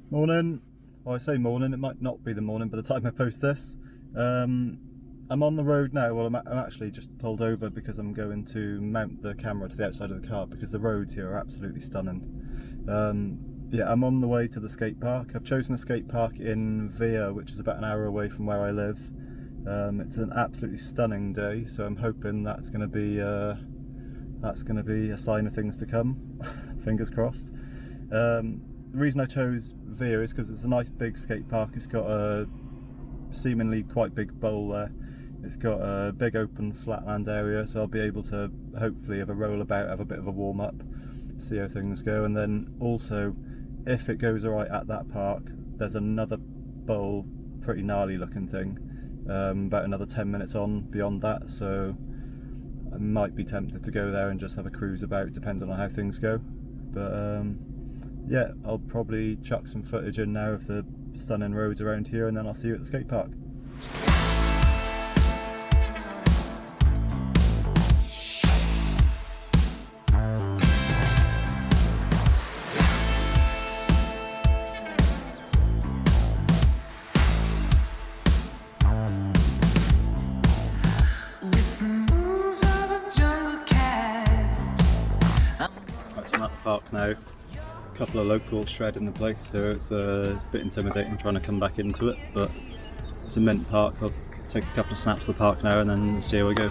Morning. Well, I say morning, it might not be the morning by the time I post this. I'm on the road now. Well, I'm actually just pulled over because I'm going to mount the camera to the outside of the car because the roads here are absolutely stunning. Yeah, I'm on the way to the skate park. I've chosen a skate park in Via, which is about an hour away from where I live. It's an absolutely stunning day, so I'm hoping that's going to be a sign of things to come. Fingers crossed. The reason I chose Via is because it's a nice big skate park. It's got a seemingly quite big bowl there. It's got a big open flatland area, so I'll be able to hopefully have a roll about, have a bit of a warm up, see how things go, and then also, if it goes alright at that park, there's another bowl, pretty gnarly looking thing, about another 10 minutes on beyond that, so I might be tempted to go there and just have a cruise about, depending on how things go. But yeah, I'll probably chuck some footage in now of the stunning roads around here, and then I'll see you at the skate park. I'm at the park now. A couple of locals shredding the place, so it's a bit intimidating trying to come back into it, but it's a mint park. I'll take a couple of snaps of the park now and then see how we go.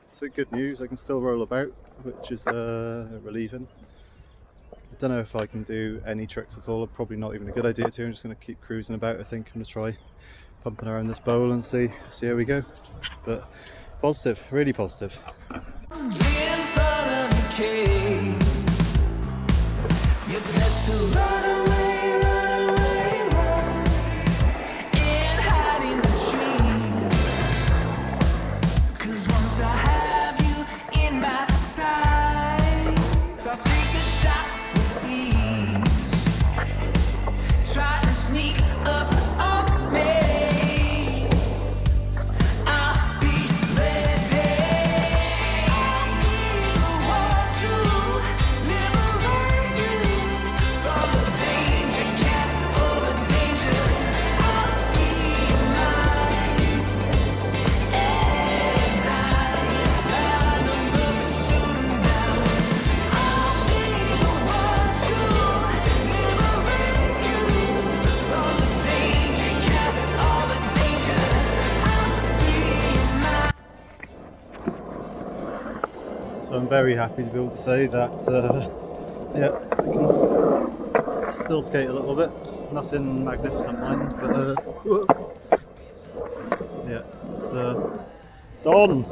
So good news, I can still roll about, which is relieving. I don't know if I can do any tricks at all, probably not even a good idea to. I'm just going to keep cruising about. I think I'm going to try pumping around this bowl and see how we go. But positive, really positive. So I'm very happy to be able to say that, yeah, I can still skate a little bit. Nothing magnificent, mind, but yeah, it's on.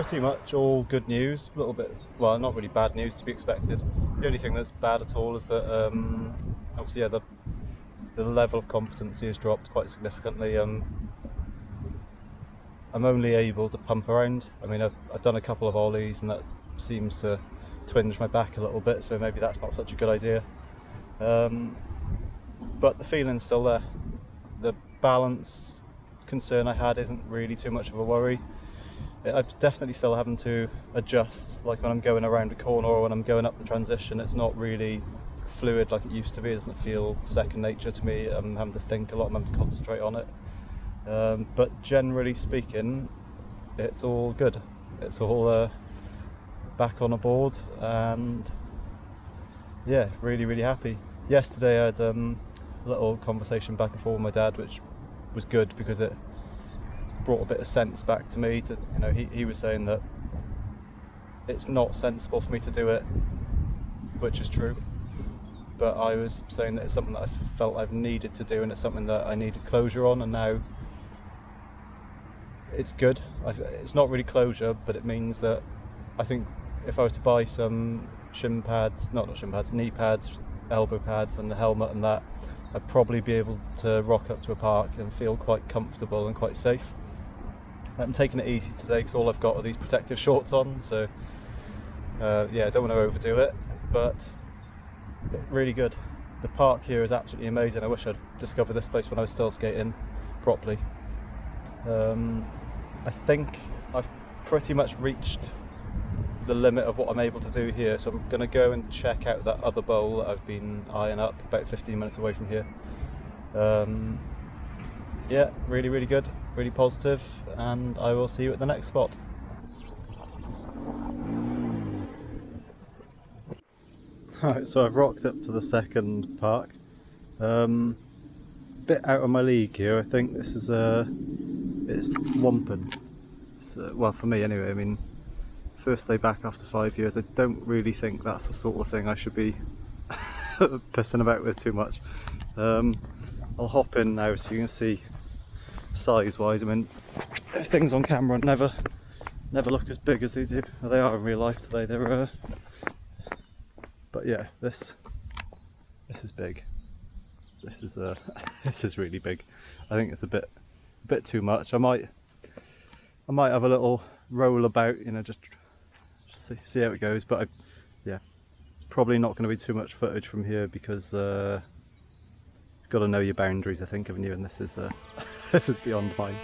pretty much all good news. A little bit, well, not really bad news, to be expected. The only thing that's bad at all is that obviously, yeah, the level of competency has dropped quite significantly. I'm only able to pump around. I mean, I've done a couple of ollies and that seems to twinge my back a little bit, so maybe that's not such a good idea. But the feeling's still there. The balance concern I had isn't really too much of a worry. I'm definitely still having to adjust, like when I'm going around a corner or when I'm going up the transition. It's not really fluid like it used to be. It doesn't feel second nature to me. I'm having to think a lot, I'm having to concentrate on it. But generally speaking, it's all good. It's all back on a board, and yeah, really happy. Yesterday I had a little conversation back and forth with my dad, which was good because it brought a bit of sense back to me. To, you know, he was saying that it's not sensible for me to do it, which is true, but I was saying that it's something that I felt I've needed to do, and it's something that I needed closure on, and now it's good. It's not really closure, but it means that I think if I was to buy some shin pads, not shin pads, knee pads, elbow pads and the helmet and that, I'd probably be able to rock up to a park and feel quite comfortable and quite safe. I'm taking it easy today because all I've got are these protective shorts on, so yeah, I don't want to overdo it, but really good. The park here is absolutely amazing. I wish I'd discovered this place when I was still skating properly. I think I've pretty much reached the limit of what I'm able to do here, so I'm going to go and check out that other bowl that I've been eyeing up, about 15 minutes away from here. Yeah, really good, really positive, and I will see you at the next spot. Alright, so I've rocked up to the second park. Bit out of my league here. I think this is it's Wampin. It's, well, for me anyway. I mean, first day back after 5 years. I don't really think that's the sort of thing I should be pissing about with too much. I'll hop in now so you can see size wise. I mean, things on camera never look as big as they do. Well, they are in real life today. They're but yeah, this is big. This is this is really big. I think it's a bit too much. I might have a little roll about, you know, just see how it goes. But yeah, it's probably not going to be too much footage from here because you've got to know your boundaries, I think, haven't you? And this is this is beyond mine.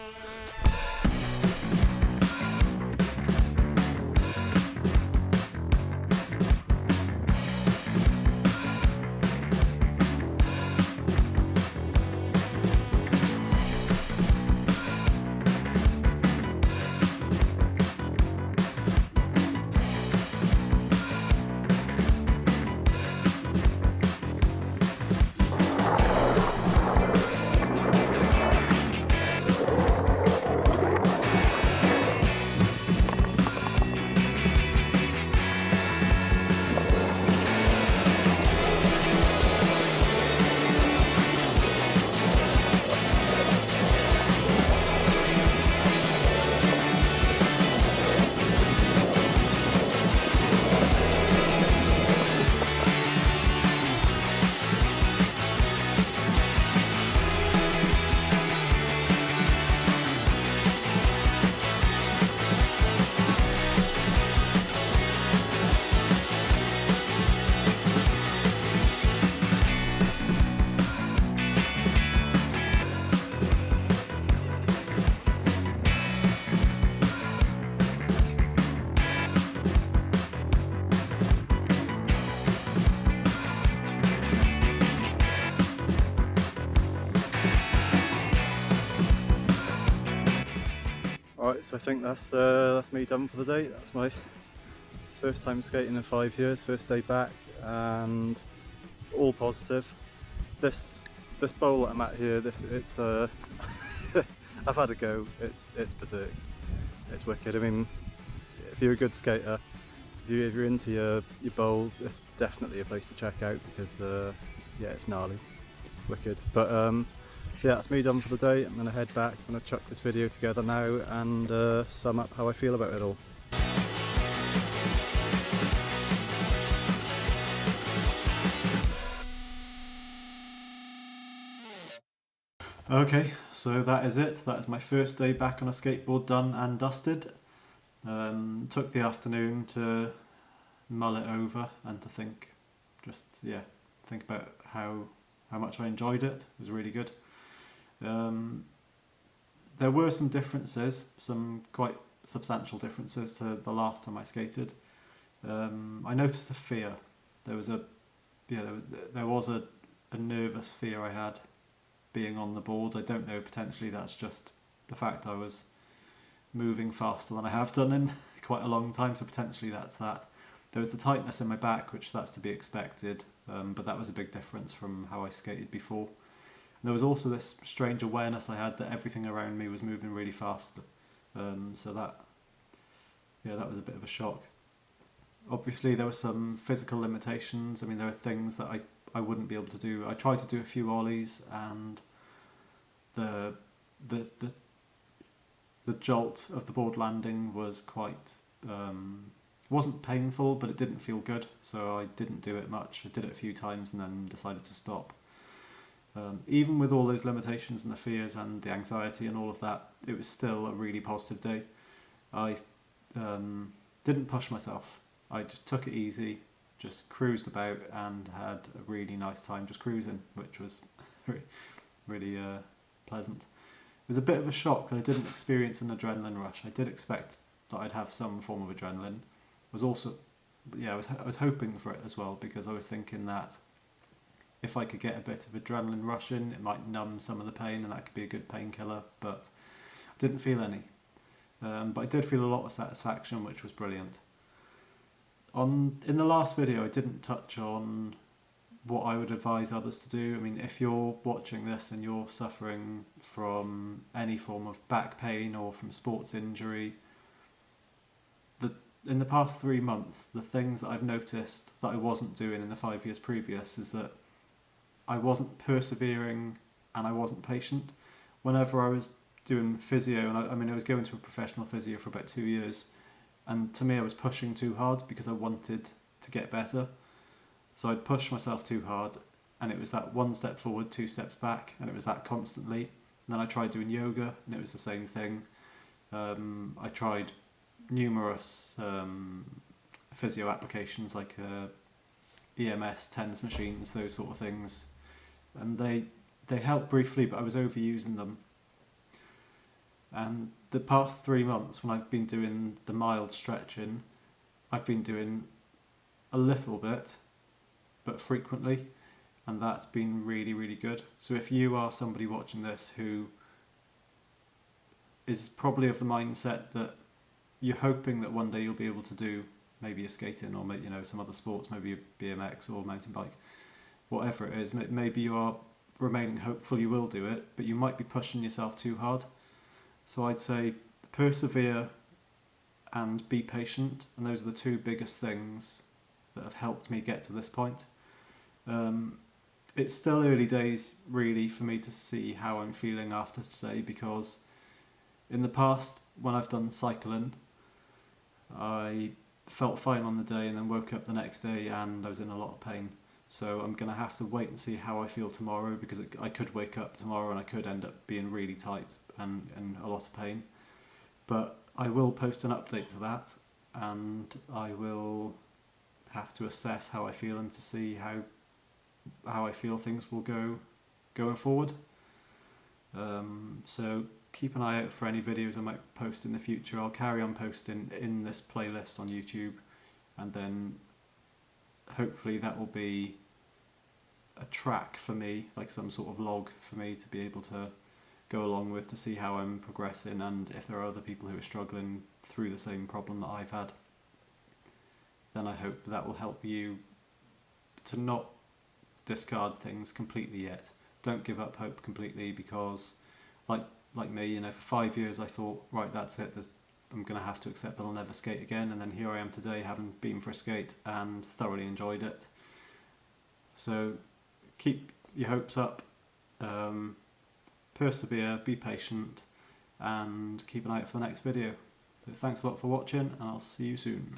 Alright, so I think that's me done for the day. That's my first time skating in 5 years, first day back, and all positive. This bowl that I'm at here, it's I've had a go. It's berserk. It's wicked. I mean, if you're a good skater, if you're into your bowl, it's definitely a place to check out because yeah, it's gnarly, wicked. But yeah, that's me done for the day. I'm going to head back. I'm going to chuck this video together now and sum up how I feel about it all. Okay, so that is it. That is my first day back on a skateboard done and dusted. Took the afternoon to mull it over and to think about how much I enjoyed it. It was really good. There were some differences, some quite substantial differences to the last time I skated. I noticed a fear. There was a nervous fear I had being on the board. I don't know, potentially that's just the fact I was moving faster than I have done in quite a long time, so potentially that's that. There was the tightness in my back, which that's to be expected, but that was a big difference from how I skated before. And there was also this strange awareness I had that everything around me was moving really fast, so that was a bit of a shock. Obviously there were some physical limitations. I mean, there are things that I wouldn't be able to do. I tried to do a few ollies, and the jolt of the board landing was quite wasn't painful, but it didn't feel good, so I didn't do it much. I did it a few times and then decided to stop. Even with all those limitations and the fears and the anxiety and all of that, it was still a really positive day. I didn't push myself. I just took it easy, just cruised about and had a really nice time just cruising, which was really pleasant. It was a bit of a shock that I didn't experience an adrenaline rush. I did expect that I'd have some form of adrenaline. I was hoping for it as well, because I was thinking that if I could get a bit of adrenaline rush in, it might numb some of the pain and that could be a good painkiller, but I didn't feel any. But I did feel a lot of satisfaction, which was brilliant. In the last video I didn't touch on what I would advise others to do. I mean, if you're watching this and you're suffering from any form of back pain or from sports injury, in the past 3 months, the things that I've noticed that I wasn't doing in the 5 years previous is that I wasn't persevering and I wasn't patient. Whenever I was doing physio, and I was going to a professional physio for about 2 years, and to me I was pushing too hard because I wanted to get better. So I'd push myself too hard, and it was that 1 step forward, 2 steps back, and it was that constantly. And then I tried doing yoga, and it was the same thing. I tried numerous physio applications like EMS, TENS machines, those sort of things, and they helped briefly, but I was overusing them. And the past 3 months, when I've been doing the mild stretching, I've been doing a little bit, but frequently, and that's been really, really good. So if you are somebody watching this who is probably of the mindset that you're hoping that one day you'll be able to do maybe a skating or some other sports, maybe a BMX or mountain bike, whatever it is, maybe you are remaining hopeful you will do it, but you might be pushing yourself too hard. So I'd say persevere and be patient, and those are the 2 biggest things that have helped me get to this point. It's still early days really for me to see how I'm feeling after today, because in the past when I've done cycling, I felt fine on the day and then woke up the next day and I was in a lot of pain. So I'm going to have to wait and see how I feel tomorrow, because I could wake up tomorrow and I could end up being really tight and in a lot of pain. But I will post an update to that, and I will have to assess how I feel and to see how I feel things will go going forward. So keep an eye out for any videos I might post in the future. I'll carry on posting in this playlist on YouTube, and then hopefully that will be a track for me, like some sort of log for me to be able to go along with, to see how I'm progressing, and if there are other people who are struggling through the same problem that I've had, then I hope that will help you to not discard things completely yet. Don't give up hope completely, because like me, for 5 years I thought, right, that's it, I'm going to have to accept that I'll never skate again, and then here I am today having been for a skate and thoroughly enjoyed it. So keep your hopes up, persevere, be patient, and keep an eye out for the next video. So thanks a lot for watching, and I'll see you soon.